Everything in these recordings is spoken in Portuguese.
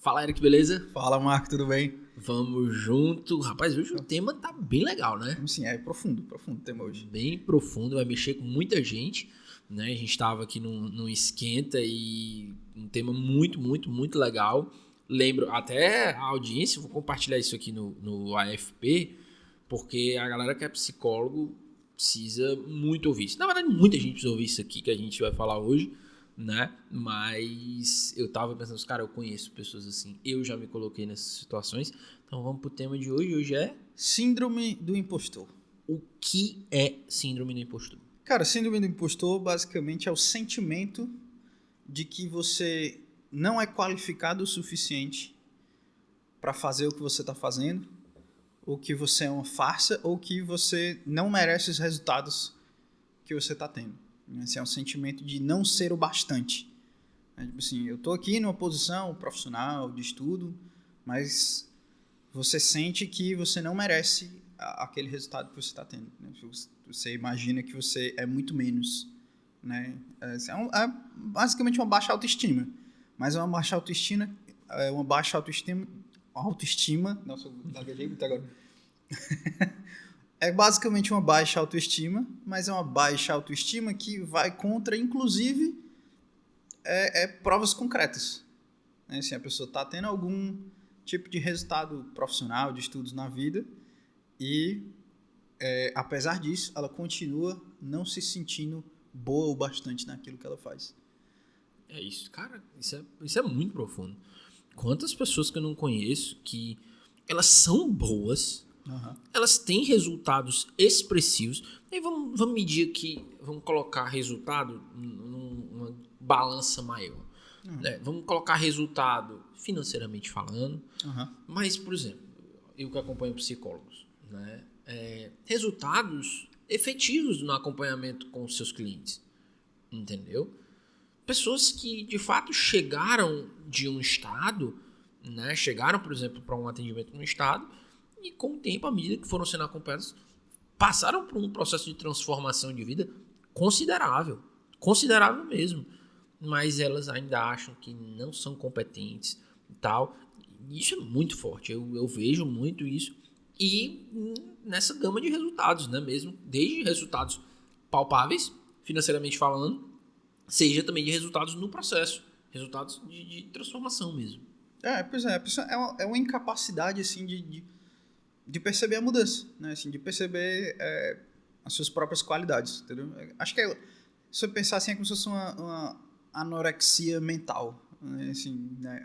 Fala, Eric, beleza? Fala, Marco, tudo bem? Vamos junto. Rapaz, hoje o tema tá bem legal, né? Sim, é profundo o tema hoje. Bem profundo, vai mexer com muita gente, né? A gente tava aqui num esquenta e um tema muito legal. Lembro até a audiência, vou compartilhar isso aqui no AFP, porque a galera que é psicólogo precisa muito ouvir isso. Na verdade, muita gente precisa ouvir isso aqui que a gente vai falar hoje, né? Mas eu tava pensando, cara, eu conheço pessoas assim, eu já me coloquei nessas situações. Então vamos pro tema de hoje. Hoje é Síndrome do impostor. o que é síndrome do impostor? Cara, síndrome do impostor basicamente é o sentimento de que você não é qualificado o suficiente para fazer o que você está fazendo, ou que você é uma farsa, ou que você não merece os resultados que você está tendo. Esse é um sentimento de não ser o bastante. Tipo assim, eu estou aqui numa posição profissional, de estudo, mas você sente que você não merece aquele resultado que você está tendo. Né? Você imagina que você é muito menos. Né? É basicamente uma baixa autoestima. Mas é uma baixa autoestima... Nossa, eu gaguejei muito agora. É basicamente uma baixa autoestima, mas é uma baixa autoestima que vai contra, inclusive, provas concretas. Né? Assim, a pessoa está tendo algum tipo de resultado profissional, de estudos na vida, e, apesar disso, ela continua não se sentindo boa o bastante naquilo que ela faz. É isso, cara, isso é muito profundo. Quantas pessoas que eu não conheço que elas são boas, elas têm resultados expressivos, e vamos medir aqui, vamos colocar resultado numa balança maior. Né? Vamos colocar resultado financeiramente falando, mas, por exemplo, eu que acompanho psicólogos, né? Resultados efetivos no acompanhamento com os seus clientes, entendeu? Pessoas que de fato chegaram de um estado, né? Chegaram, por exemplo, para um atendimento no estado e com o tempo, à medida que foram sendo acompanhados, passaram por um processo de transformação de vida considerável mesmo. Mas elas ainda acham que não são competentes e tal. Isso é muito forte, eu vejo muito isso. E nessa gama de resultados, né? Mesmo desde resultados palpáveis, financeiramente falando, seja também de resultados no processo, resultados de transformação mesmo. Pois é, é uma incapacidade assim, de perceber a mudança, né? Assim, de perceber as suas próprias qualidades, entendeu? Acho que se eu pensar assim, é como se fosse uma anorexia mental, né? Assim, né?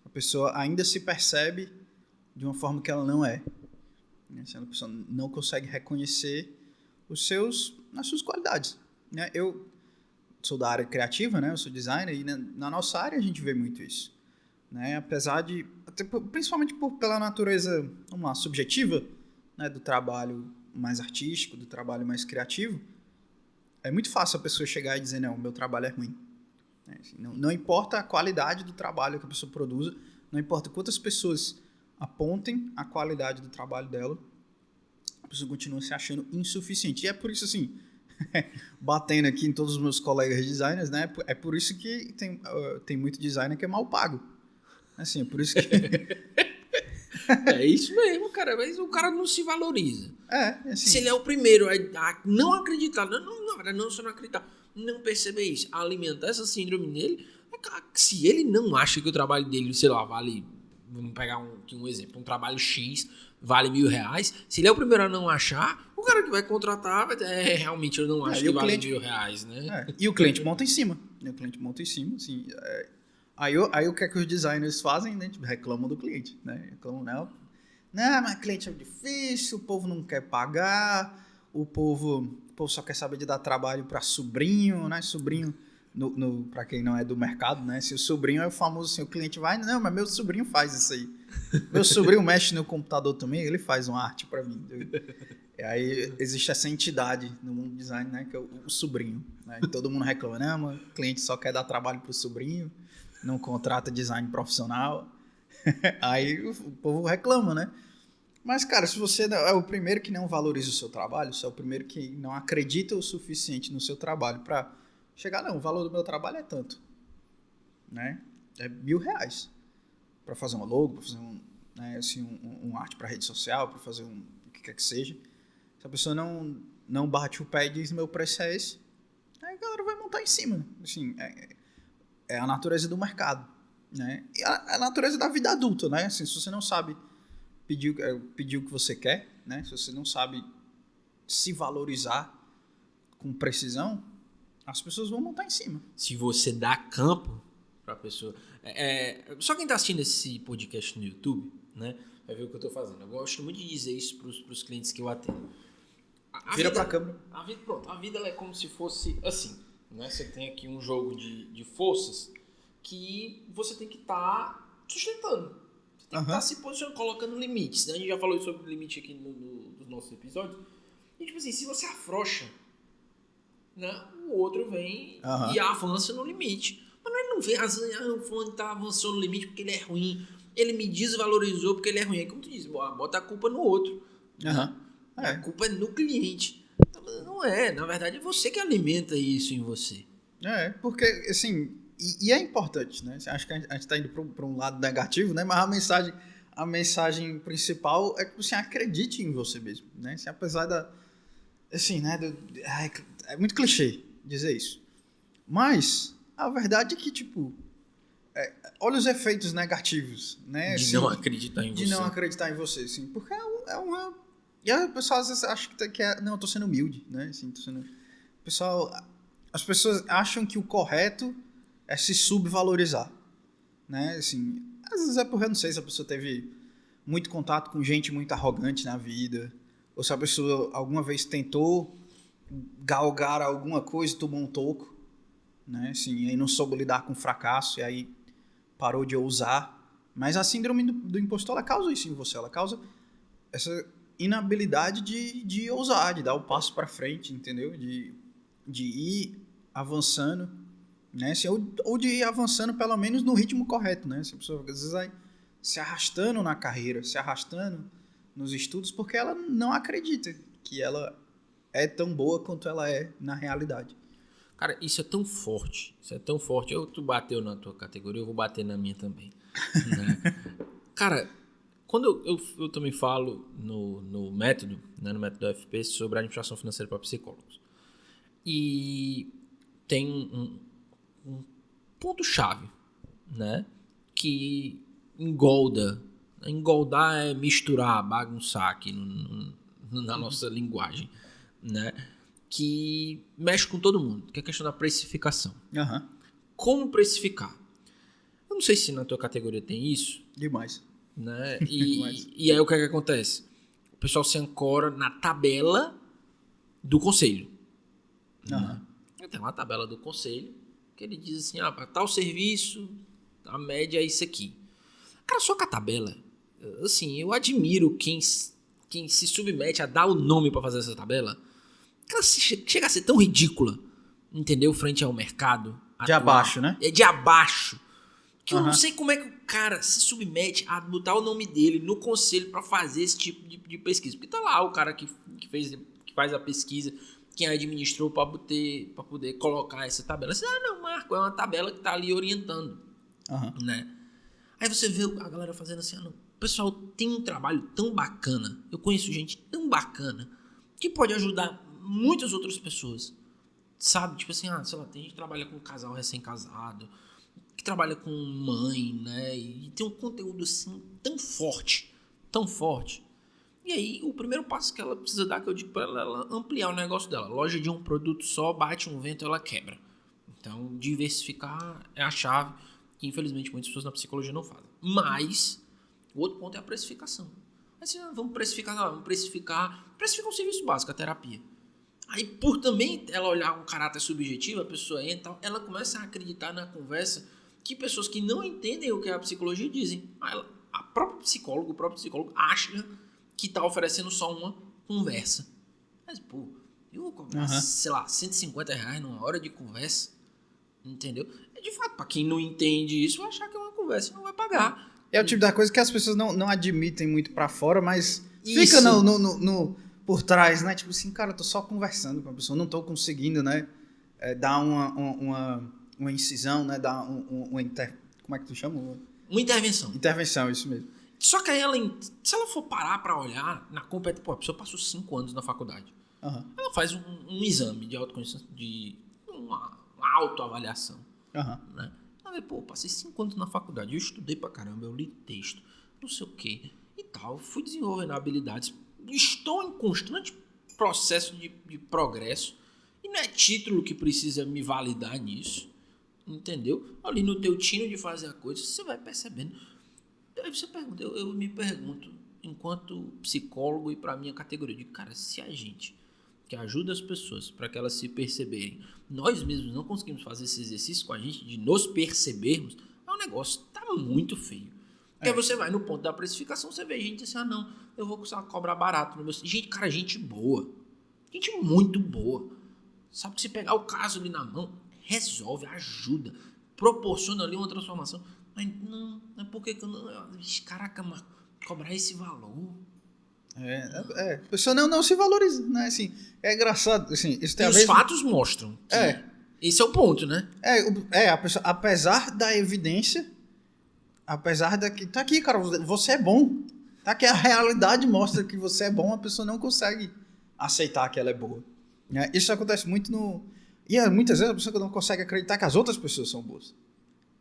A pessoa ainda se percebe de uma forma que ela não é. Assim, a pessoa não consegue reconhecer as suas qualidades. Né? Eu sou da área criativa, né? Eu sou designer, e na nossa área a gente vê muito isso. Né? Apesar de, principalmente pela natureza, vamos lá, subjetiva, né? Do trabalho mais artístico, do trabalho mais criativo, é muito fácil a pessoa chegar e dizer, não, o meu trabalho é ruim. Não importa a qualidade do trabalho que a pessoa produza, não importa quantas pessoas apontem a qualidade do trabalho dela, a pessoa continua se achando insuficiente. E é por isso, assim, batendo aqui em todos os meus colegas designers, né? É por isso que tem muito designer que é mal pago. Assim, é por isso que... É isso mesmo, cara. Mas o cara não se valoriza. Assim... Se ele é o primeiro a não acreditar, não só não acreditar, não perceber isso, alimentar essa síndrome nele, se ele não acha que o trabalho dele, sei lá, vale, vamos pegar um exemplo, um trabalho X vale R$1.000, se ele é o primeiro a não achar, o cara que vai contratar vai dizer, realmente eu não acho que vale R$1.000, né? E o cliente monta em cima. Assim, aí o que é que os designers fazem? Né? Tipo, reclamam do cliente, né? Reclamam, não, mas cliente é difícil, o povo não quer pagar, o povo só quer saber de dar trabalho para sobrinho, né? Sobrinho, para quem não é do mercado, né? Se o sobrinho é o famoso assim, o cliente vai, não, mas meu sobrinho faz isso aí. Meu sobrinho mexe no computador também, ele faz uma arte para mim. E aí existe essa entidade no mundo do design, né? Que é o sobrinho. Né? E todo mundo reclama, não, mas o cliente só quer dar trabalho pro sobrinho, não contrata design profissional. Aí o povo reclama, né? Mas, cara, se você é o primeiro que não valoriza o seu trabalho, se é o primeiro que não acredita o suficiente no seu trabalho para chegar, não, o valor do meu trabalho é tanto, né? É R$1.000. para fazer uma logo, para fazer um arte para rede social, para fazer o que quer que seja. Se a pessoa não bate o pé e diz meu preço é esse, aí a galera vai montar em cima. Assim, é a natureza do mercado, né? E a natureza da vida adulta, né? Assim, se você não sabe pedir o que você quer, né? Se você não sabe se valorizar com precisão, as pessoas vão montar em cima. Se você dá campo para a pessoa... Só quem está assistindo esse podcast no YouTube, né, vai ver o que eu estou fazendo. Eu gosto muito de dizer isso para os clientes que eu atendo. Vira para a câmera. A vida ela é como se fosse assim. Né? Você tem aqui um jogo de forças que você tem que estar sustentando. Você tem que estar se posicionando, colocando limites. Né? A gente já falou sobre limite aqui nos nossos episódios. E tipo assim, se você afrouxa, né, o outro vem e avança no limite. Mas ele não vem o fulano tá avançando no limite porque ele é ruim. Ele me desvalorizou porque ele é ruim. Aí, como tu diz, bota a culpa no outro. A culpa é no cliente. Não é, na verdade é você que alimenta isso em você. Porque assim, e é importante, né? Acho que a gente está indo para um lado negativo, né? Mas a mensagem principal é que você acredite em você mesmo, né? Assim, apesar da... Assim, né? É muito clichê dizer isso. Mas a verdade é que, tipo... olha os efeitos negativos, né? De assim, não acreditar em você. De não acreditar em você, assim. Porque é uma... E a pessoa às vezes acha que não, eu tô sendo humilde, né? Assim, as pessoas acham que o correto é se subvalorizar, né? Assim, às vezes é porque eu não sei se a pessoa teve muito contato com gente muito arrogante na vida, ou se a pessoa alguma vez tentou galgar alguma coisa e tomou um toco, né? Assim, e aí não soube lidar com o fracasso e aí parou de ousar. Mas a síndrome do impostor, ela causa isso em você, ela causa essa inabilidade de ousar, de dar o passo para frente, entendeu? De ir avançando, né? Assim, ou de ir avançando pelo menos no ritmo correto, né? Assim, a pessoa às vezes vai se arrastando na carreira, se arrastando nos estudos porque ela não acredita que ela é tão boa quanto ela é na realidade. Cara, isso é tão forte. Tu bateu na tua categoria, eu vou bater na minha também. Né? Cara, quando eu também falo no método, né, no método FP, sobre a administração financeira para psicólogos. E tem um ponto-chave, né, que engolda. Engoldar é misturar, bagunçar aqui na nossa linguagem, né? Que mexe com todo mundo, que é a questão da precificação. Como precificar? Eu não sei se na tua categoria tem isso. Demais. Né? E aí o que é que acontece? O pessoal se ancora na tabela do conselho. Né? Tem uma tabela do conselho que ele diz assim, para tal serviço, a média é isso aqui. Cara, só que a tabela, assim, eu admiro quem se submete a dar o nome para fazer essa tabela. Ela chega a ser tão ridícula, entendeu? Frente ao mercado. De abaixo, né? É de abaixo. Que eu não sei como é que o cara se submete a botar o nome dele no conselho para fazer esse tipo de pesquisa. Porque tá lá o cara que faz a pesquisa, quem administrou para poder colocar essa tabela. Você, não, Marco, é uma tabela que tá ali orientando. Né? Aí você vê a galera fazendo assim, o pessoal tem um trabalho tão bacana. Eu conheço gente tão bacana que pode ajudar muitas outras pessoas. Sabe? Tipo assim, sei lá, tem gente que trabalha com um casal recém-casado, que trabalha com mãe, né? E tem um conteúdo assim tão forte. E aí, o primeiro passo que ela precisa dar, que eu digo pra ela ampliar o negócio dela. Loja de um produto só, bate um vento, ela quebra. Então, diversificar é a chave, que infelizmente muitas pessoas na psicologia não fazem. Mas, o outro ponto é a precificação. Assim, vamos precificar um serviço básico, a terapia. Aí, por também ela olhar um caráter subjetivo, a pessoa entra, ela começa a acreditar na conversa que pessoas que não entendem o que é a psicologia dizem. O próprio psicólogo acha que está oferecendo só uma conversa. Mas, eu vou cobrar, sei lá, R$150 numa hora de conversa, entendeu? De fato, para quem não entende isso, vai achar que é uma conversa e não vai pagar. É o tipo da coisa que as pessoas não admitem muito para fora, mas fica por trás, né? Tipo assim, cara, eu tô só conversando com a pessoa, não tô conseguindo, né? Dar uma incisão, né? Dar como é que tu chama? Uma intervenção. Intervenção, isso mesmo. Só que aí se ela for parar pra olhar na competência, pô, a pessoa passou 5 anos na faculdade. Uhum. Ela faz um exame de autoconhecimento, de uma autoavaliação. Uhum. Né? Ela vê, pô, passei 5 anos na faculdade, eu estudei pra caramba, eu li texto, não sei o que e tal, fui desenvolvendo habilidades, estou em constante processo de progresso e não é título que precisa me validar nisso, entendeu? Ali no teu tino de fazer a coisa, você vai percebendo. Aí você pergunta, eu me pergunto, enquanto psicólogo e pra minha categoria, eu digo, cara, se a gente que ajuda as pessoas para que elas se perceberem, nós mesmos não conseguimos fazer esse exercício com a gente de nos percebermos, é um negócio que tá muito feio. Porque você vai no ponto da precificação, você vê gente assim, não, eu vou cobrar barato no meu... Gente, cara, gente boa. Gente muito boa. Sabe que se pegar o caso ali na mão, resolve, ajuda, proporciona ali uma transformação. Mas não é porque que eu não... Caraca, mas cobrar esse valor... A pessoa não se valoriza, né? Assim, é engraçado, assim, isso tem a ver... Os fatos mostram que esse é o ponto, né? A pessoa, apesar da evidência, apesar da que tá aqui, cara, você é bom, tá aqui, a realidade mostra que você é bom, a pessoa não consegue aceitar que ela é boa, né? Isso acontece muito muitas vezes a pessoa não consegue acreditar que as outras pessoas são boas,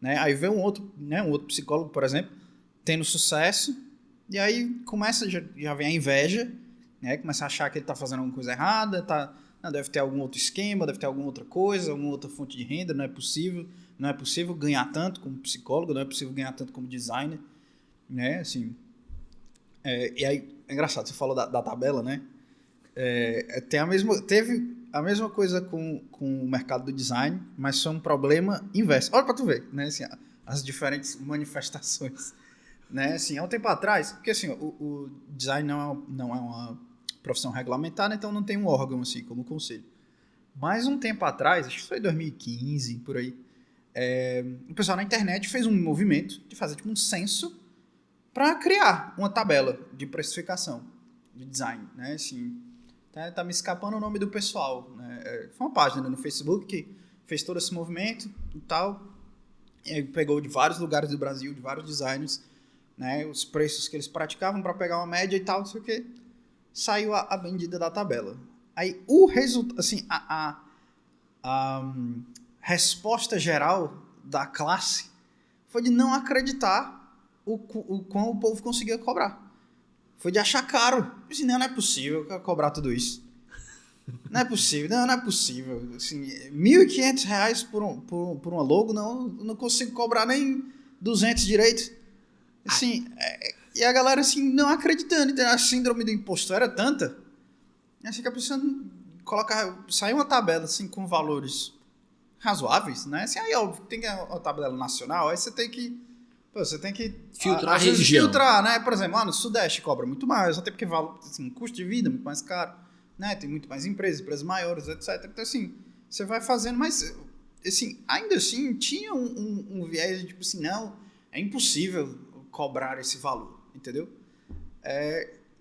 né? Aí vem um outro psicólogo, por exemplo, tendo sucesso. E aí começa, já vem a inveja, né? Começa a achar que ele está fazendo alguma coisa errada, deve ter algum outro esquema, deve ter alguma outra coisa, alguma outra fonte de renda, não é possível ganhar tanto como psicólogo, não é possível ganhar tanto como designer, né? Assim, e aí, é engraçado, você falou da tabela, né? Teve a mesma coisa com o mercado do design, mas foi um problema inverso. Olha para tu ver, né? Assim, as diferentes manifestações. Né, assim, há um tempo atrás, porque assim, o design não é uma profissão regulamentada, então não tem um órgão assim como o conselho. Mas um tempo atrás, acho que foi 2015, por aí, o pessoal na internet fez um movimento de fazer tipo um censo para criar uma tabela de precificação de design, né, assim, tá me escapando o nome do pessoal, né, foi uma página no Facebook que fez todo esse movimento e tal, e pegou de vários lugares do Brasil, de vários designers, né, os preços que eles praticavam para pegar uma média e tal, não sei o que, saiu a bendita da tabela. Aí o resultado, assim, a resposta geral da classe foi de não acreditar o quão o povo conseguia cobrar. Foi de achar caro. Assim, não é possível cobrar tudo isso. Não é possível, não é possível. Assim, R$1.500 por uma logo, não consigo cobrar nem 200 direito. Assim, e a galera assim, não acreditando, então a síndrome do impostor era tanta, assim que a pessoa sai uma tabela assim com valores razoáveis, né? Assim, aí óbvio, tem uma tabela nacional, aí você tem que filtrar a região. Filtrar, né? Por exemplo, no Sudeste cobra muito mais, até porque assim, custo de vida muito mais caro, né? Tem muito mais empresas maiores, etc. Então assim, você vai fazendo, mas assim, ainda assim tinha um viés de tipo assim, não, é impossível cobrar esse valor, entendeu?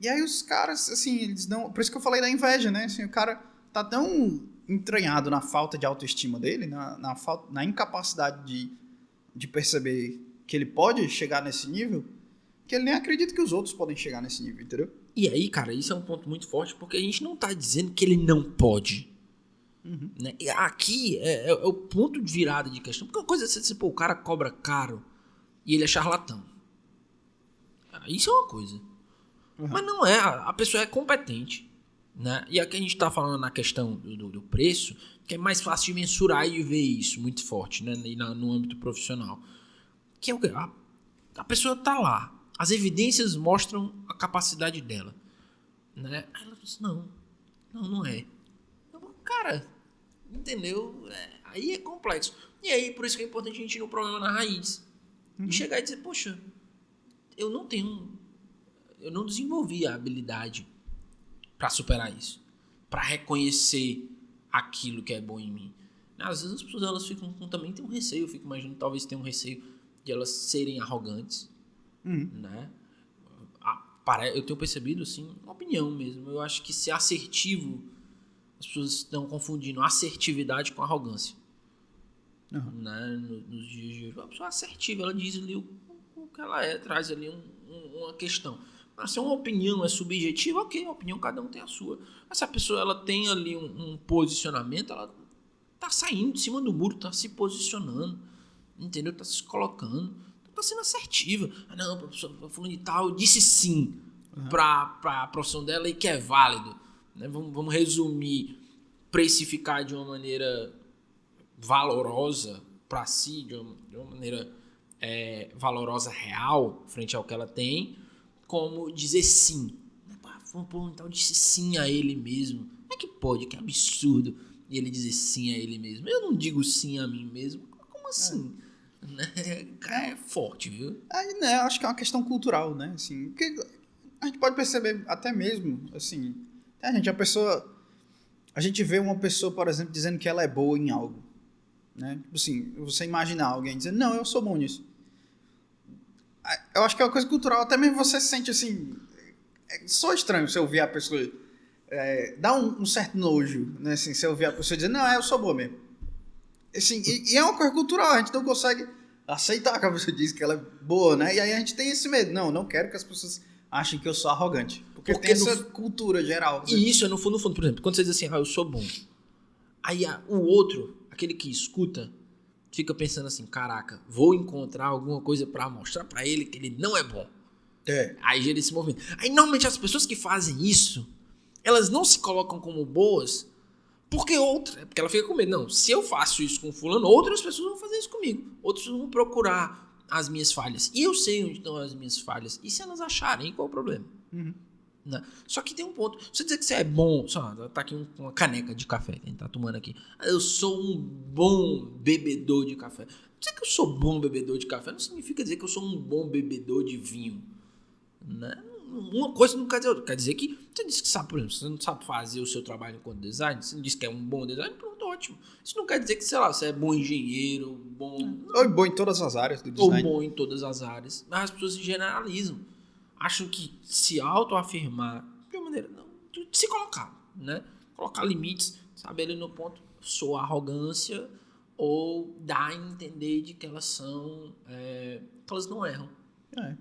E aí os caras, assim, eles não... Por isso que eu falei da inveja, né? Assim, o cara tá tão entranhado na falta de autoestima dele, na incapacidade de perceber que ele pode chegar nesse nível, que ele nem acredita que os outros podem chegar nesse nível, entendeu? E aí, cara, isso é um ponto muito forte, porque a gente não tá dizendo que ele não pode. Uhum. Né? E aqui é o ponto de virada de questão. Porque uma coisa é você dizer, pô, o cara cobra caro e ele é charlatão. Isso é uma coisa. Uhum. Mas não é. A pessoa é competente. Né? E aqui a gente está falando na questão do preço, que é mais fácil de mensurar e ver isso muito forte, né? No âmbito profissional. Que é o quê? A pessoa está lá. As evidências mostram a capacidade dela. Né? Aí ela diz, não é. Cara, entendeu? Aí é complexo. E aí, por isso que é importante a gente ir no problema na raiz. E chegar e dizer, poxa, eu não desenvolvi a habilidade para superar isso, para reconhecer aquilo que é bom em mim. Às vezes as pessoas elas também tem um receio, eu fico imaginando, talvez tenham um receio de elas serem arrogantes, né? Eu tenho percebido, assim, uma opinião mesmo, eu acho que ser assertivo, as pessoas estão confundindo assertividade com arrogância. Né? Nos dias de hoje, a pessoa assertiva, ela diz ali o o que ela é, traz ali uma questão. Mas se uma opinião é subjetiva, ok, a opinião cada um tem a sua. Mas se a pessoa ela tem ali um posicionamento, ela tá saindo de cima do muro, tá se posicionando, entendeu? Tá se colocando, tá sendo assertiva. Ah, não, professor fulano de tal disse sim pra profissão dela e que é válido. Né? Vamos resumir, precificar de uma maneira valorosa para si, de uma maneira valorosa real, frente ao que ela tem, como dizer sim. Então disse sim a ele mesmo. Como é que pode? Que absurdo ele dizer sim a ele mesmo. Eu não digo sim a mim mesmo. Como assim? É forte, viu? Né, acho que é uma questão cultural, né? Assim, que a gente pode perceber até mesmo, assim, a gente vê uma pessoa, por exemplo, dizendo que ela é boa em algo, né? Tipo assim, você imaginar alguém dizendo, não, eu sou bom nisso. Eu acho que é uma coisa cultural, até mesmo você se sente assim, só estranho você ouvir a pessoa, dá um certo nojo, né? Assim, você ouvir a pessoa dizendo, não, eu sou boa mesmo. Assim, e é uma coisa cultural, a gente não consegue aceitar que a pessoa diz que ela é boa, né? E aí a gente tem esse medo. Não quero que as pessoas achem que eu sou arrogante. Porque tem essa cultura geral. Né? E isso é no fundo, por exemplo, quando você diz assim, eu sou bom. Aí o outro, aquele que escuta, fica pensando assim, caraca, vou encontrar alguma coisa pra mostrar pra ele que ele não é bom. Aí gera esse movimento. Aí normalmente as pessoas que fazem isso, elas não se colocam como boas porque ela fica com medo. Não, se eu faço isso com fulano, outras pessoas vão fazer isso comigo. Outros vão procurar as minhas falhas. E eu sei onde estão as minhas falhas. E se elas acharem, qual é o problema? Uhum. Não. Só que tem um ponto. Se você dizer que você é bom, só tá aqui uma caneca de café que a gente tá tomando aqui. Eu sou um bom bebedor de café. Dizer que eu sou bom bebedor de café não significa dizer que eu sou um bom bebedor de vinho. Né? Uma coisa não quer dizer outra. Quer dizer que você disse que sabe, por exemplo, você não sabe fazer o seu trabalho enquanto designer, você não disse que é um bom designer, pronto, ótimo. Isso não quer dizer que, sei lá, você é bom engenheiro, bom... Ou bom em todas as áreas do design. Ou bom em todas as áreas. Mas as pessoas se generalizam. Acham que se autoafirmar de uma maneira, não, de se colocar, né? Colocar limites, saber ali no ponto, soa arrogância ou dar a entender de que elas são, que elas não erram.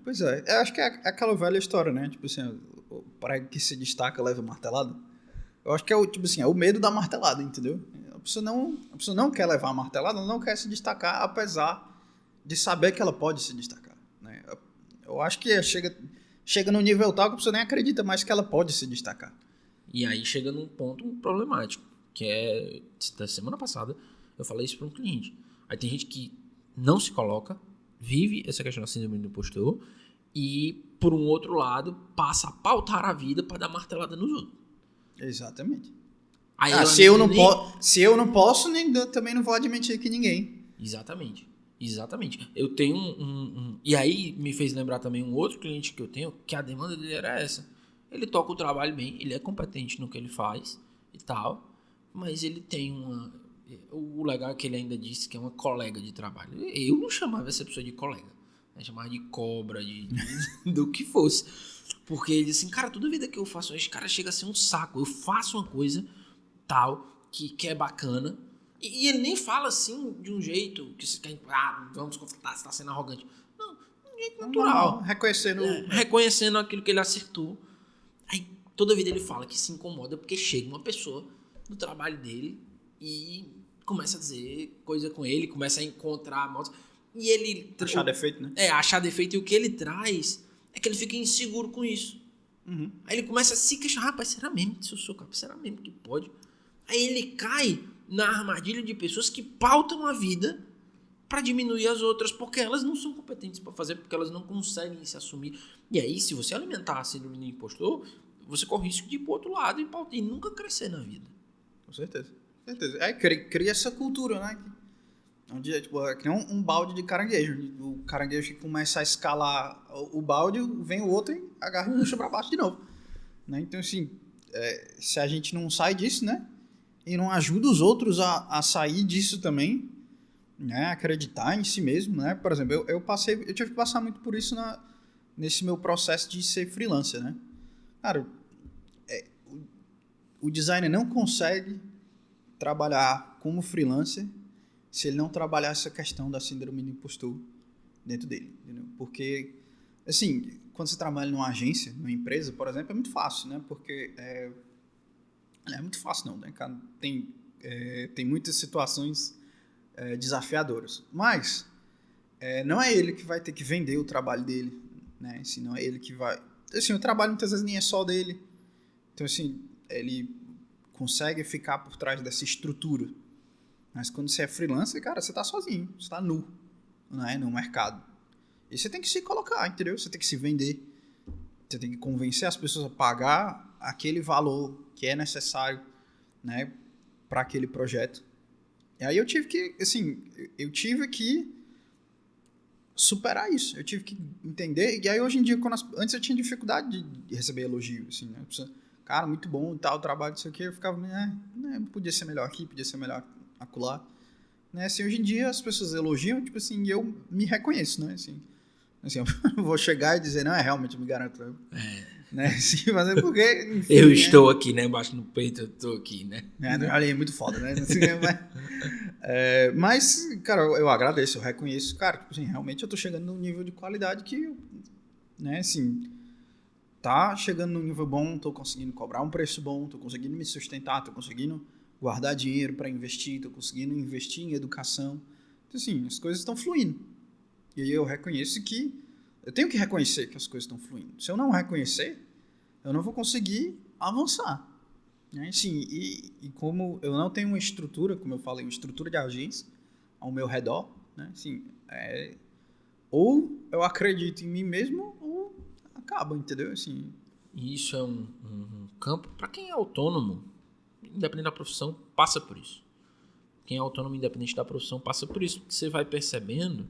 Pois é. Eu acho que é aquela velha história, né? Tipo assim, o prego que se destaca leva martelada. Eu acho que é o medo da martelada, entendeu? A pessoa não quer levar a martelada, ela não quer se destacar, apesar de saber que ela pode se destacar. Né? Eu acho que chega no nível tal que a pessoa nem acredita mais que ela pode se destacar. E aí chega num ponto problemático, que é, da semana passada, eu falei isso para um cliente. Aí tem gente que não se coloca, vive essa questão da síndrome do impostor e, por um outro lado, passa a pautar a vida para dar martelada nos outros. Exatamente. Aí se eu não posso, também não vou admitir que ninguém. Exatamente. Eu tenho E aí me fez lembrar também um outro cliente que eu tenho, que a demanda dele era essa. Ele toca o trabalho bem, ele é competente no que ele faz e tal, mas ele tem o legal é que ele ainda disse que é uma colega de trabalho. Eu não chamava essa pessoa de colega. Eu chamava de cobra, do que fosse. Porque ele disse assim, cara, toda vida que eu faço, esse cara chega a ser um saco. Eu faço uma coisa tal, que é bacana, e ele nem fala assim de um jeito que você quer, vamos confrontar, você tá sendo arrogante. Não, de um jeito natural. Reconhecendo aquilo que ele acertou. Aí toda vida ele fala que se incomoda porque chega uma pessoa no trabalho dele e começa a dizer coisa com ele, começa a encontrar modos. E ele... Achar defeito, né? Achar defeito. E o que ele traz é que ele fica inseguro com isso. Uhum. Aí ele começa a se questionar, rapaz, será mesmo que eu sou capaz? Será mesmo que pode? Aí ele cai na armadilha de pessoas que pautam a vida para diminuir as outras, porque elas não são competentes para fazer, porque elas não conseguem se assumir. E aí, se você alimentar a síndrome do impostor, você corre risco de ir pro outro lado e nunca crescer na vida. Com certeza. Cria essa cultura, né? Onde é que nem um balde de caranguejo. O caranguejo que começa a escalar o balde, vem o outro e agarra e puxa para baixo de novo. Né? Então, assim, se a gente não sai disso, né? E não ajuda os outros a sair disso também, né? Acreditar em si mesmo, né? Por exemplo, eu tive que passar muito por isso nesse meu processo de ser freelancer, né? Cara, o designer não consegue trabalhar como freelancer se ele não trabalhar essa questão da síndrome do impostor dentro dele, entendeu? Porque, assim, quando você trabalha numa agência, numa empresa, por exemplo, é muito fácil, né? Porque é muito fácil não, né, cara? Tem muitas situações desafiadoras, mas não é ele que vai ter que vender o trabalho dele, né? Assim, não é ele que vai... Assim, o trabalho muitas vezes nem é só dele, então, assim, ele consegue ficar por trás dessa estrutura. Mas quando você é freelancer, cara, você tá sozinho, você tá nu, né, no mercado. E você tem que se colocar, entendeu? Você tem que se vender. Você tem que convencer as pessoas a pagar aquele valor que é necessário, né, para aquele projeto. E aí eu tive que superar isso. Eu tive que entender. E aí hoje em dia, antes eu tinha dificuldade de receber elogio, assim, né? Cara, muito bom e tal, o trabalho disso aqui. Eu ficava, podia ser melhor aqui, podia ser melhor acolá. Né? Assim, hoje em dia as pessoas elogiam, tipo assim, e eu me reconheço, né? Assim, eu vou chegar e dizer, não, realmente eu me garanto. Né? Assim, mas é porque, enfim, eu estou aqui, né? Baixo no peito, eu estou aqui, né? É muito foda, né? Assim, mas, cara, eu agradeço, eu reconheço, cara, tipo assim, realmente eu tô chegando num nível de qualidade que, né, assim, tá chegando num nível bom, tô conseguindo cobrar um preço bom, tô conseguindo me sustentar, tô conseguindo guardar dinheiro para investir, tô conseguindo investir em educação. Então, assim, as coisas estão fluindo. E aí eu reconheço que eu tenho que reconhecer que as coisas estão fluindo. Se eu não reconhecer, eu não vou conseguir avançar. Né? Sim, e como eu não tenho uma estrutura, como eu falei, uma estrutura de agência ao meu redor, né? Assim, ou eu acredito em mim mesmo ou acaba, entendeu? Assim, E isso é um campo para quem é autônomo, independente da profissão, passa por isso. Quem é autônomo, independente da profissão, passa por isso. Porque você vai percebendo,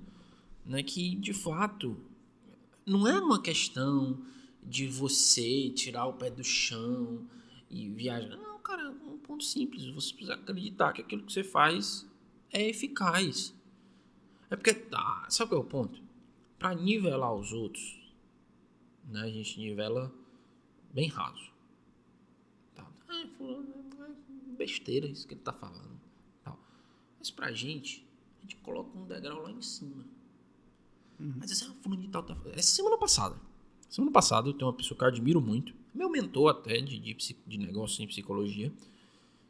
né, que, de fato, não é uma questão de você tirar o pé do chão e viajar. Não, cara, é um ponto simples. Você precisa acreditar que aquilo que você faz é eficaz. É porque, sabe qual é o ponto? Para nivelar os outros, né, a gente nivela bem raso. Tá? Fulano, besteira isso que ele tá falando. Tal. Mas pra gente, a gente coloca um degrau lá em cima. Mas essa fulano de tal tá... Essa semana passada eu tenho uma pessoa que eu admiro muito, meu mentor até de negócio em psicologia.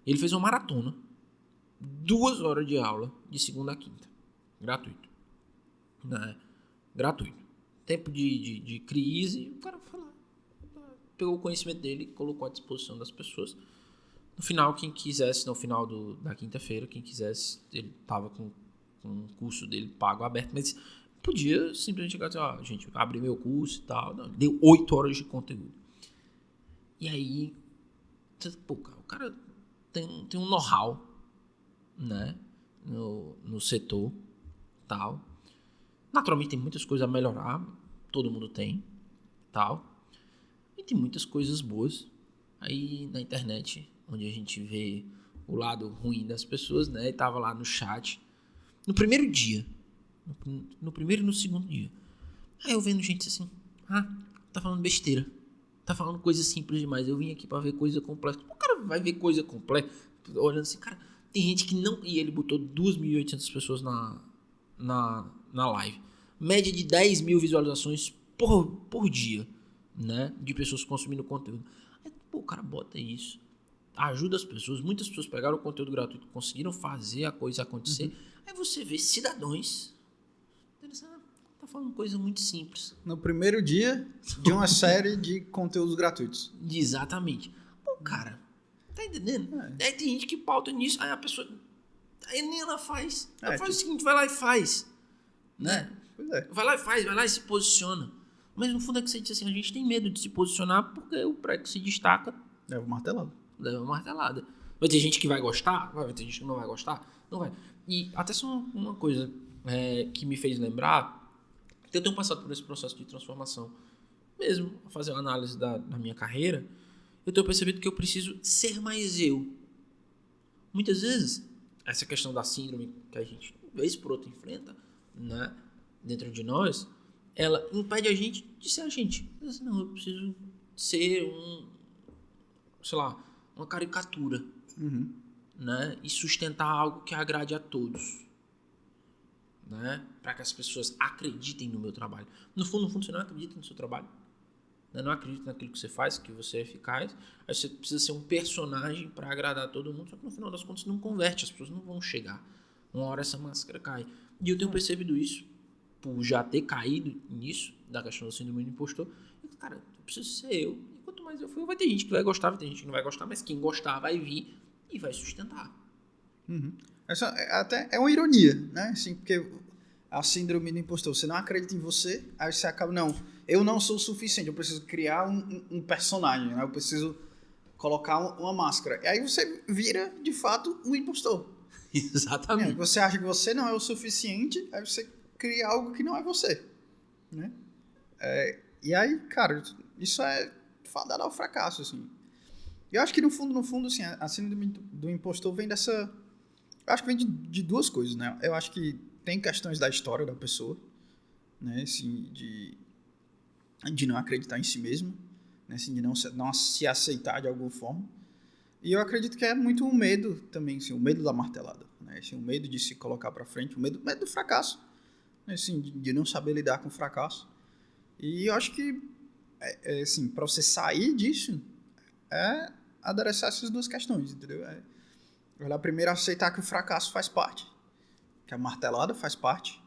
Ele fez uma maratona, 2 horas de aula de segunda a quinta, gratuito, né? Gratuito. Tempo de crise, o cara foi lá, pegou o conhecimento dele, colocou à disposição das pessoas. No final, quem quisesse, no final da quinta-feira, quem quisesse, ele tava com um curso dele pago aberto, mas podia simplesmente chegar e dizer, gente, abri meu curso e tal. Não, deu 8 horas de conteúdo. E aí, pô, cara, o cara tem um know-how, né, no setor, tal. Naturalmente tem muitas coisas a melhorar, todo mundo tem, tal. E tem muitas coisas boas aí na internet, onde a gente vê o lado ruim das pessoas, né? E tava lá no chat, no primeiro dia, no primeiro e no segundo dia. Aí eu vendo gente assim, tá falando besteira, tá falando coisa simples demais, eu vim aqui pra ver coisa complexa. O cara vai ver coisa complexa, olhando assim, cara, tem gente que não... E ele botou 2.800 pessoas na live. Média de 10 mil visualizações por dia, né? De pessoas consumindo conteúdo. Aí, pô, o cara bota isso, ajuda as pessoas. Muitas pessoas pegaram o conteúdo gratuito, conseguiram fazer a coisa acontecer. Aí você vê cidadãos, tá falando coisa muito simples. no primeiro dia de uma série de conteúdos gratuitos. Exatamente. Pô, cara, tá entendendo? Aí tem gente que pauta nisso, aí a pessoa... Aí nem ela faz. Ela faz o seguinte, vai lá e faz. Né? Pois é. Vai lá e faz, vai lá e se posiciona. Mas no fundo é que você diz assim, a gente tem medo de se posicionar porque o pré que se destaca Leva martelado. leva uma martelada. Vai ter gente que vai gostar, vai ter gente que não vai gostar, não vai. E até só uma coisa que me fez lembrar, que eu tenho passado por esse processo de transformação, mesmo a fazer uma análise da minha carreira, eu tenho percebido que eu preciso ser mais eu. Muitas vezes, essa questão da síndrome que a gente, vez por outra, enfrenta, né, dentro de nós, ela impede a gente de ser a gente. Mas, não, eu preciso ser sei lá, uma caricatura, né, e sustentar algo que agrade a todos. né? Para que as pessoas acreditem no meu trabalho. No fundo, você não acredita no seu trabalho. Né? Não acredita naquilo que você faz, que você é eficaz. Aí você precisa ser um personagem para agradar todo mundo, só que no final das contas não converte, as pessoas não vão chegar. Uma hora essa máscara cai. E eu tenho percebido isso, por já ter caído nisso, da questão do síndrome do impostor. E, cara, eu preciso ser eu. E quanto mais eu for, vai ter gente que vai gostar, vai ter gente que não vai gostar, mas quem gostar vai vir e vai sustentar. Essa até é uma ironia, né? Assim, porque a síndrome do impostor, você não acredita em você, aí você acaba, não, eu não sou o suficiente, eu preciso criar um personagem, né? Eu preciso colocar uma máscara. E aí você vira, de fato, um impostor. Exatamente. Você acha que você não é o suficiente, aí você cria algo que não é você, né? E aí, cara, isso é fadado ao fracasso, assim. Eu acho que no fundo, assim, a síndrome do impostor vem dessa... Eu acho que vem de duas coisas, né? Eu acho que tem questões da história da pessoa, né? Assim, de não acreditar em si mesmo, né? Assim, de não se aceitar de alguma forma. E eu acredito que é muito um medo também, assim, o medo da martelada, né? Assim, o medo de se colocar para frente, o medo do fracasso, né? Assim, de não saber lidar com o fracasso. E eu acho que, assim, para você sair disso, é adereçar essas duas questões, entendeu? Olhar primeiro, aceitar que o fracasso faz parte, que a martelada faz parte,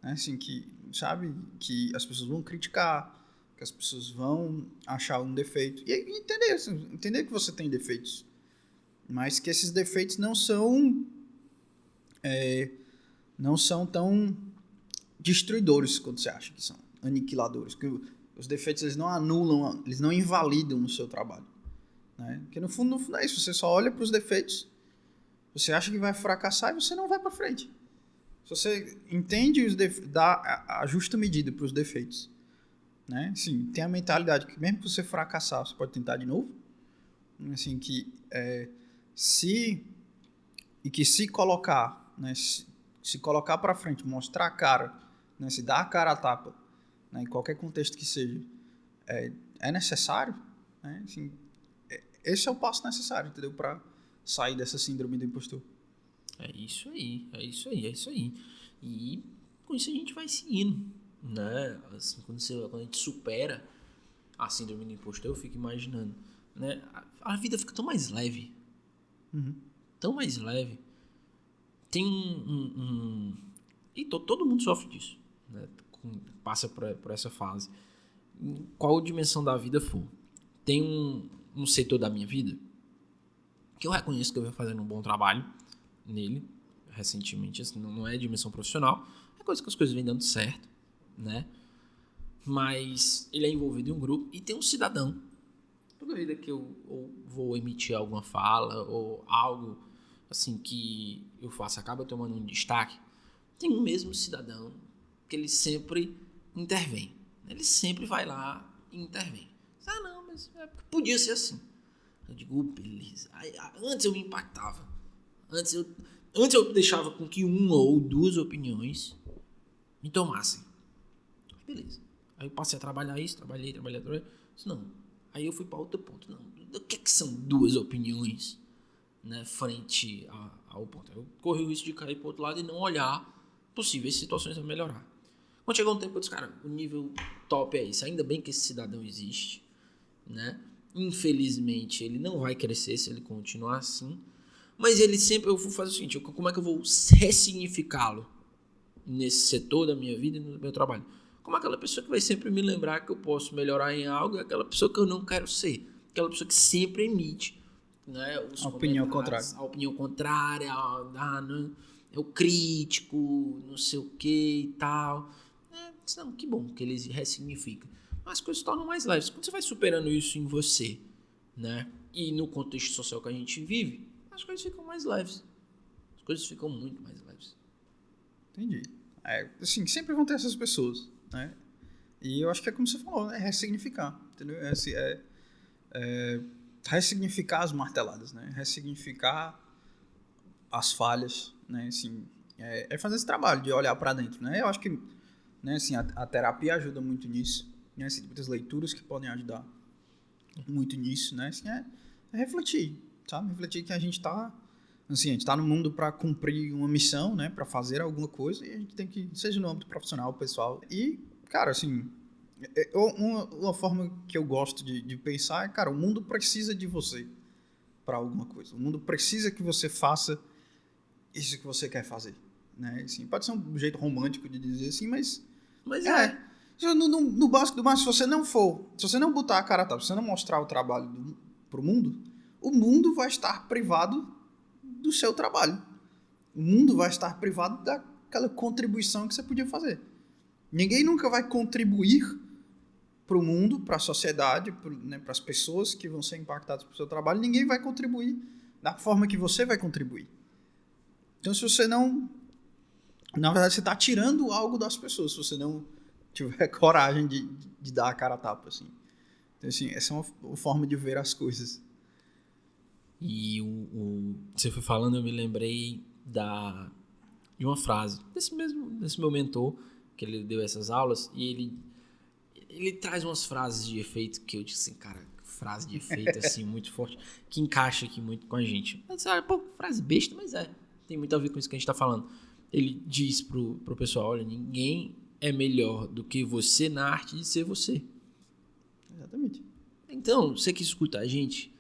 né? Assim, que, sabe, que as pessoas vão criticar, que as pessoas vão achar um defeito. E entender, assim, entender que você tem defeitos, mas que esses defeitos não são tão destruidores quanto você acha que são, aniquiladores, que os defeitos eles não anulam, eles não invalidam o seu trabalho, né? Porque no fundo é isso, você só olha para os defeitos, você acha que vai fracassar e você não vai para frente. Se você entende dá a justa medida para os defeitos, né? Assim, tem a mentalidade que mesmo que você fracassar, você pode tentar de novo, assim, que se colocar, né, se colocar para frente, mostrar a cara, né, se dar a cara a tapa, né, em qualquer contexto que seja, é necessário, né? Assim, esse é o passo necessário, entendeu? Para sair dessa síndrome do impostor. É isso aí. E com isso a gente vai seguindo, né? Assim, quando a gente supera a síndrome do impostor, eu fico imaginando, né? A vida fica tão mais leve. Tão mais leve. Tem e todo mundo sofre disso, né? Passa por essa fase. Em qual dimensão da vida for. Tem um setor da minha vida que eu reconheço que eu venho fazendo um bom trabalho nele, recentemente, assim, não é dimensão profissional, é coisa que as coisas vêm dando certo, né? Mas ele é envolvido em um grupo e tem um cidadão. Toda vida que eu vou emitir alguma fala ou algo assim que eu faço acaba tomando um destaque, tem um mesmo cidadão que ele sempre intervém. Ele sempre vai lá e intervém. Ah, não, mas podia ser assim. Eu digo, beleza. Antes eu me impactava. Antes eu deixava com que uma ou duas opiniões me tomassem. Beleza. Aí eu passei a trabalhar isso, trabalhei. Não. Aí eu fui para outro ponto. Não. O que são duas opiniões, né, frente ao ponto? Eu corri o risco de cair para o outro lado e não olhar possíveis situações a melhorar. Quando chegou um tempo, eu disse, cara, o nível top é isso. Ainda bem que esse cidadão existe, né? Infelizmente, ele não vai crescer se ele continuar assim. Mas ele sempre, eu vou fazer o seguinte, como é que eu vou ressignificá-lo nesse setor da minha vida e no meu trabalho? Como aquela pessoa que vai sempre me lembrar que eu posso melhorar em algo, é aquela pessoa que eu não quero ser. Aquela pessoa que sempre emite, né, a opinião contrária. A opinião contrária, é o crítico, não sei o que e tal. Não, que bom que eles ressignificam. Mas as coisas se tornam mais leves. Quando você vai superando isso em você, né, e no contexto social que a gente vive, as coisas ficam mais leves. As coisas ficam muito mais leves. Entendi. Assim, sempre vão ter essas pessoas, né? E eu acho que é como você falou, é ressignificar, entendeu? Ressignificar as marteladas, né? Ressignificar as falhas, né? Assim, fazer esse trabalho de olhar para dentro, né? Eu acho que, né, assim, a terapia ajuda muito nisso, né? Assim, muitas leituras que podem ajudar muito nisso, né? Assim, refletir, sabe? Refletir que a gente está Assim, a gente está no mundo para cumprir uma missão, né? Para fazer alguma coisa, e a gente tem que, seja no âmbito profissional, pessoal. E, cara, assim, uma forma que eu gosto de pensar é, cara, o mundo precisa de você para alguma coisa. O mundo precisa que você faça isso que você quer fazer, né? Assim, pode ser um jeito romântico de dizer assim, mas no básico do básico, se você não botar a cara a tapa, se você não mostrar o trabalho pro mundo, o mundo vai estar privado do seu trabalho. O mundo vai estar privado daquela contribuição que você podia fazer. Ninguém nunca vai contribuir para o mundo, para a sociedade, para as pessoas que vão ser impactadas pelo seu trabalho. Ninguém vai contribuir da forma que você vai contribuir. Então, se você não... Na verdade, você está tirando algo das pessoas, se você não tiver coragem de dar a cara a tapa. Assim. Então, assim, essa é uma forma de ver as coisas. E você foi falando, eu me lembrei de uma frase desse meu mentor, que ele deu essas aulas, e ele traz umas frases de efeito que eu disse assim, cara, frase de efeito assim, muito forte, que encaixa aqui muito com a gente. Mas, pô, frase besta, mas tem muito a ver com isso que a gente tá falando. Ele diz pro pessoal, olha, ninguém é melhor do que você na arte de ser você. Exatamente. Então, você que escuta a gente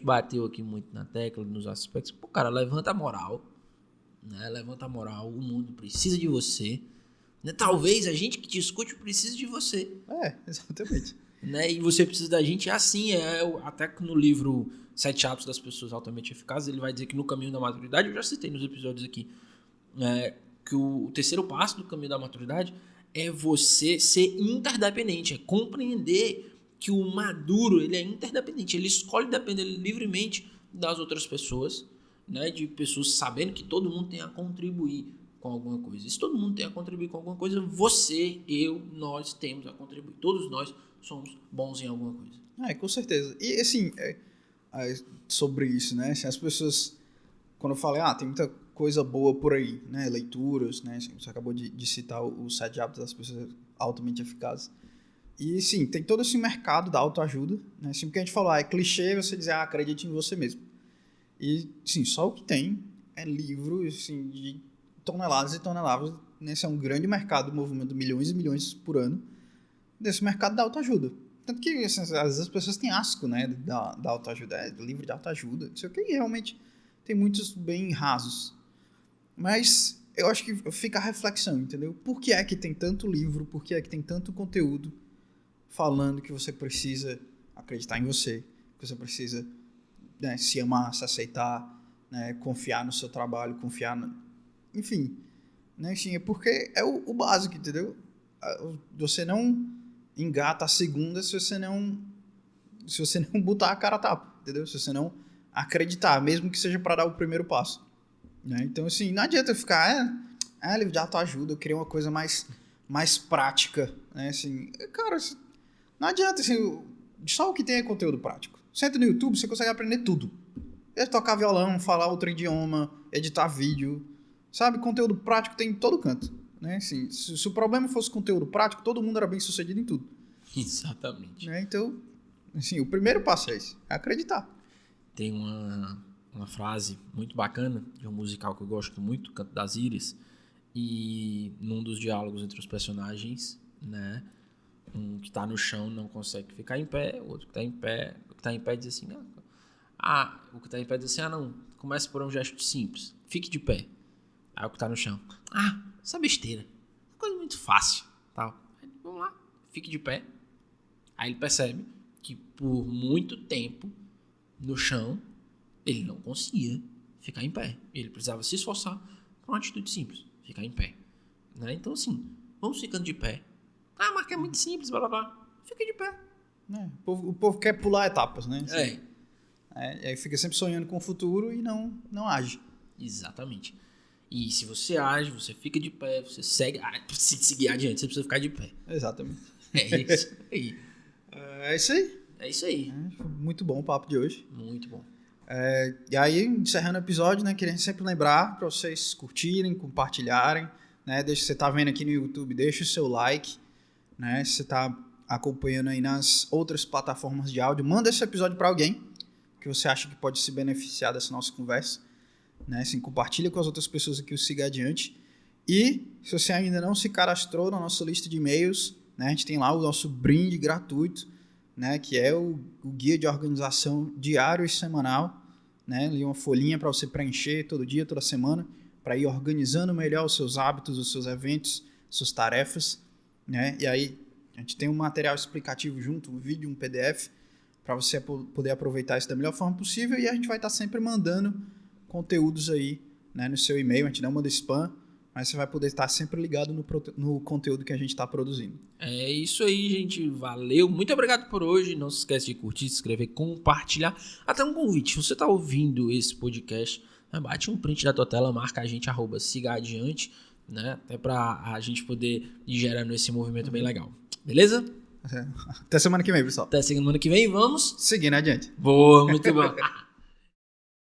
bateu aqui muito na tecla, nos aspectos, pô, cara, levanta a moral, né? Levanta a moral, o mundo precisa de você, né? Talvez a gente que te escute precise de você. Exatamente. Né? E você precisa da gente assim, até que no livro 7 Hábitos das Pessoas Altamente Eficazes, ele vai dizer que no caminho da maturidade, eu já citei nos episódios aqui, que o terceiro passo do caminho da maturidade é você ser interdependente, é compreender que o maduro, ele é interdependente, ele escolhe depender livremente das outras pessoas, né? De pessoas sabendo que todo mundo tem a contribuir com alguma coisa. Se todo mundo tem a contribuir com alguma coisa, você, eu, nós temos a contribuir. Todos nós somos bons em alguma coisa. Com certeza. E assim, sobre isso, né? Assim, as pessoas, quando eu falei, tem muita coisa boa por aí, né? Leituras, né? Você acabou de citar os 7 hábitos das pessoas altamente eficazes. E sim, tem todo esse mercado da autoajuda, né? Assim, porque a gente falou, é clichê você dizer, acredite em você mesmo. E sim, só o que tem é livro, assim, de toneladas e toneladas, né? Esse é um grande mercado, movimento milhões e milhões por ano, desse mercado da autoajuda. Tanto que, assim, às vezes as pessoas têm asco, né, da autoajuda, livro de autoajuda, não sei o que, e realmente tem muitos bem rasos. Mas eu acho que fica a reflexão, entendeu? Por que é que tem tanto livro, por que é que tem tanto conteúdo falando que você precisa acreditar em você, que você precisa, né, se amar, se aceitar, né, confiar no seu trabalho, enfim, né, assim, é porque é o básico, entendeu? Você não engata a segunda se você não botar a cara a tapa, entendeu? Se você não acreditar, mesmo que seja para dar o primeiro passo, né? Então, assim, não adianta ficar livro de autoajuda, eu queria uma coisa mais prática, né? Assim, cara, não adianta, assim, só o que tem é conteúdo prático. Você entra no YouTube, você consegue aprender tudo. Tocar violão, falar outro idioma, editar vídeo, sabe? Conteúdo prático tem em todo canto, né? Assim, se o problema fosse conteúdo prático, todo mundo era bem sucedido em tudo. Exatamente. Né? Então, assim, o primeiro passo é esse, é acreditar. Tem uma frase muito bacana de um musical que eu gosto muito, Canto das Íris, e num dos diálogos entre os personagens, né? Um que tá no chão não consegue ficar em pé, o outro que tá em pé diz assim, o que tá em pé diz assim, não, comece por um gesto simples, fique de pé. Aí o que tá no chão, essa besteira, é coisa muito fácil, tal. Aí, vamos lá, fique de pé. Aí ele percebe que por muito tempo no chão ele não conseguia ficar em pé. Ele precisava se esforçar para uma atitude simples, ficar em pé. Né? Então assim, vamos ficando de pé. Mas que é muito simples, blá blá blá. Fica de pé. O povo quer pular etapas, né? Assim, aí fica sempre sonhando com o futuro e não age. Exatamente. E se você age, você fica de pé, você segue. Se seguir adiante, você precisa ficar de pé. Exatamente. É isso aí. É isso aí. É isso aí. Muito bom o papo de hoje. Muito bom. E aí, encerrando o episódio, né? Queria sempre lembrar para vocês curtirem, compartilharem, né? Se você tá vendo aqui no YouTube, deixa o seu like, né? Se você tá acompanhando aí nas outras plataformas de áudio, manda esse episódio para alguém que você acha que pode se beneficiar dessa nossa conversa. né? Assim, compartilha com as outras pessoas aqui o Siga Adiante. E se você ainda não se cadastrou na nossa lista de e-mails, né? A gente tem lá o nosso brinde gratuito, né? Que é o guia de organização diário e semanal, né? Ali uma folhinha para você preencher todo dia, toda semana, para ir organizando melhor os seus hábitos, os seus eventos, suas tarefas, né? E aí a gente tem um material explicativo junto, um vídeo, um PDF, para você poder aproveitar isso da melhor forma possível, e a gente vai estar sempre mandando conteúdos aí, né, no seu e-mail. A gente não manda spam, mas você vai poder estar sempre ligado no conteúdo que a gente está produzindo. É isso aí, gente. Valeu. Muito obrigado por hoje. Não se esquece de curtir, se inscrever, compartilhar. Até um convite. Se você está ouvindo esse podcast, bate um print da tua tela, marca a gente, @Siga Adiante, né? Até para a gente poder ir gerando esse movimento bem legal. Beleza? Até semana que vem, pessoal. Até semana que vem. Vamos seguindo adiante. Boa, muito bom.